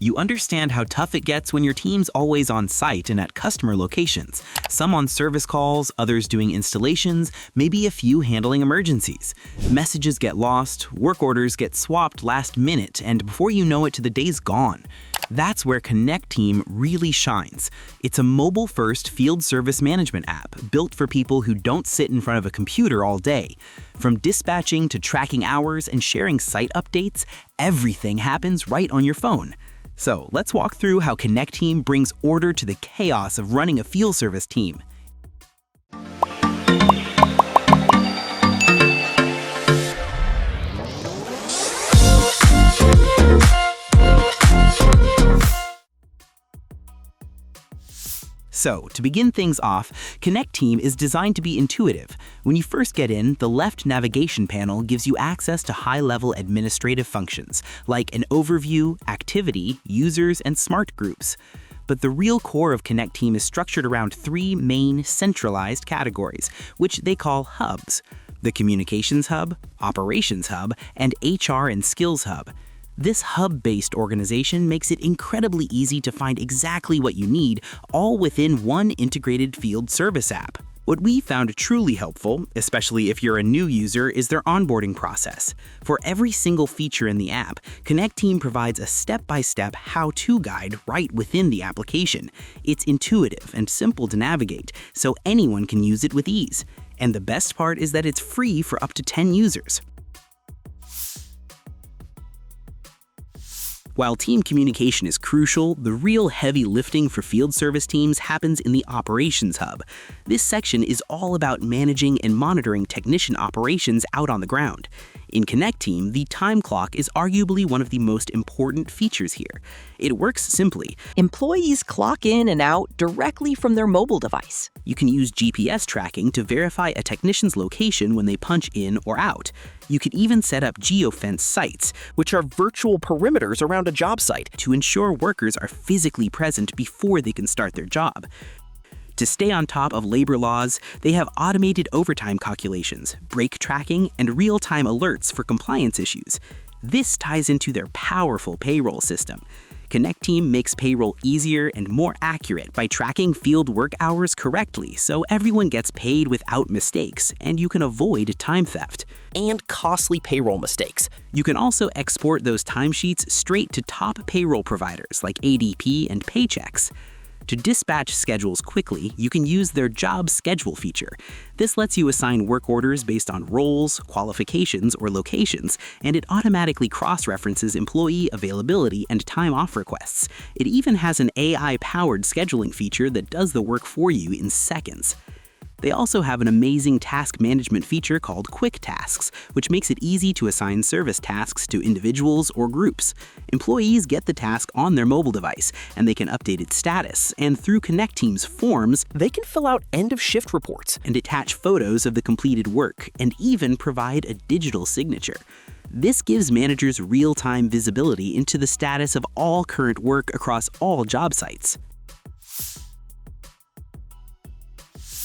You understand how tough it gets when your team's always on site and at customer locations, some on service calls, others doing installations, maybe a few handling emergencies. Messages get lost, work orders get swapped last minute, and before you know it, the day's gone. That's where Connecteam really shines. It's a mobile-first field service management app built for people who don't sit in front of a computer all day. From dispatching to tracking hours and sharing site updates, everything happens right on your phone. So let's walk through how Connecteam brings order to the chaos of running a field service team. So, to begin things off, Connecteam is designed to be intuitive. When you first get in, the left navigation panel gives you access to high-level administrative functions, like an overview, activity, users, and smart groups. But the real core of Connecteam is structured around three main centralized categories, which they call hubs: the Communications Hub, Operations Hub, and HR and Skills Hub. This hub-based organization makes it incredibly easy to find exactly what you need, all within one integrated field service app. What we found truly helpful, especially if you're a new user, is their onboarding process. For every single feature in the app, Connecteam provides a step-by-step how-to guide right within the application. It's intuitive and simple to navigate, so anyone can use it with ease. And the best part is that it's free for up to 10 users. While team communication is crucial, the real heavy lifting for field service teams happens in the Operations Hub. This section is all about managing and monitoring technician operations out on the ground. In Connecteam, the time clock is arguably one of the most important features here. It works simply. Employees clock in and out directly from their mobile device. You can use GPS tracking to verify a technician's location when they punch in or out. You can even set up geofence sites, which are virtual perimeters around a job site, to ensure workers are physically present before they can start their job. To stay on top of labor laws, they have automated overtime calculations, break tracking, and real-time alerts for compliance issues. This ties into their powerful payroll system. Connecteam makes payroll easier and more accurate by tracking field work hours correctly, so everyone gets paid without mistakes, and you can avoid time theft. And costly payroll mistakes. You can also export those timesheets straight to top payroll providers like ADP and Paychex. To dispatch schedules quickly, you can use their Job Schedule feature. This lets you assign work orders based on roles, qualifications, or locations, and it automatically cross-references employee availability and time off requests. It even has an AI-powered scheduling feature that does the work for you in seconds. They also have an amazing task management feature called Quick Tasks, which makes it easy to assign service tasks to individuals or groups. Employees get the task on their mobile device, and they can update its status, and through Connecteam's forms, They can fill out end-of-shift reports and attach photos of the completed work, and even provide a digital signature. This gives managers real-time visibility into the status of all current work across all job sites.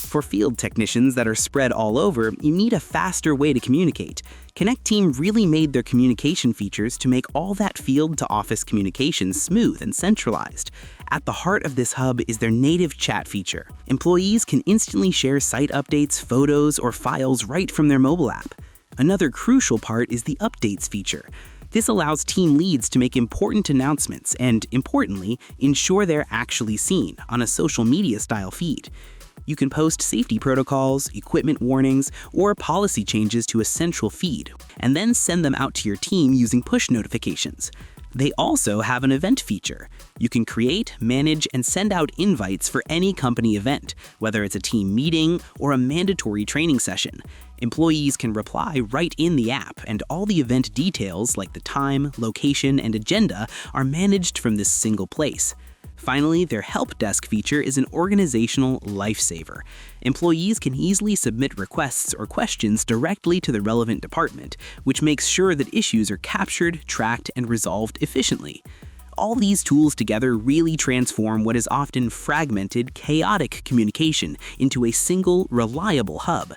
For field technicians that are spread all over, you need a faster way to communicate. Connecteam really made their communication features to make all that field-to-office communication smooth and centralized. At the heart of this hub is their native chat feature. Employees can instantly share site updates, photos, or files right from their mobile app. Another crucial part is the Updates feature. This allows team leads to make important announcements and, importantly, ensure they're actually seen on a social media-style feed. You can post safety protocols, equipment warnings, or policy changes to a central feed, and then send them out to your team using push notifications. They also have an event feature. You can create, manage, and send out invites for any company event, whether it's a team meeting or a mandatory training session. Employees can reply right in the app, and all the event details like the time, location, and agenda are managed from this single place. Finally, their help desk feature is an organizational lifesaver. Employees can easily submit requests or questions directly to the relevant department, which makes sure that issues are captured, tracked, and resolved efficiently. All these tools together really transform what is often fragmented, chaotic communication into a single, reliable hub.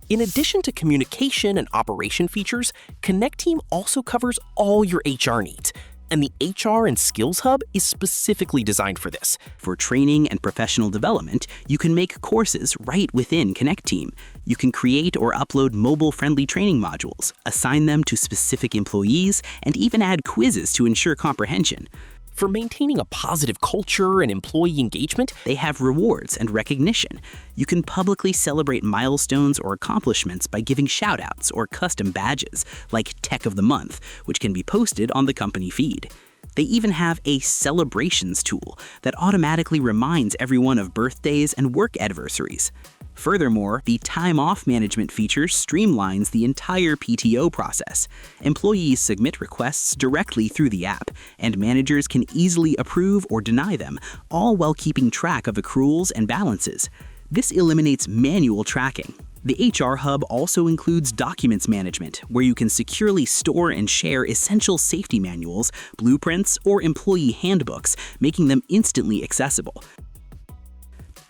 In addition to communication and operation features, Connecteam also covers all your HR needs. And the HR and Skills Hub is specifically designed for this. For training and professional development, you can make courses right within Connecteam. You can create or upload mobile-friendly training modules, assign them to specific employees, and even add quizzes to ensure comprehension. For maintaining a positive culture and employee engagement, they have rewards and recognition. You can publicly celebrate milestones or accomplishments by giving shoutouts or custom badges, like Tech of the Month, which can be posted on the company feed. They even have a celebrations tool that automatically reminds everyone of birthdays and work anniversaries. Furthermore, the time off management feature streamlines the entire PTO process. Employees submit requests directly through the app, and managers can easily approve or deny them, all while keeping track of accruals and balances. This eliminates manual tracking. The HR Hub also includes documents management, where you can securely store and share essential safety manuals, blueprints, or employee handbooks, making them instantly accessible.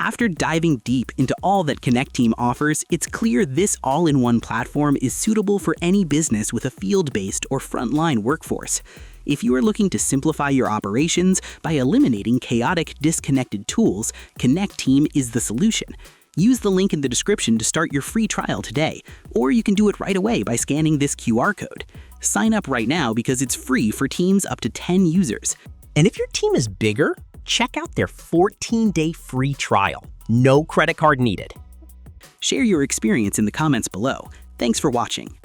After diving deep into all that Connecteam offers, it's clear this all-in-one platform is suitable for any business with a field-based or frontline workforce. If you are looking to simplify your operations by eliminating chaotic, disconnected tools, Connecteam is the solution. Use the link in the description to start your free trial today, or you can do it right away by scanning this QR code. Sign up right now because it's free for teams up to 10 users. And if your team is bigger, check out their 14-day free trial. No credit card needed. Share your experience in the comments below. Thanks for watching.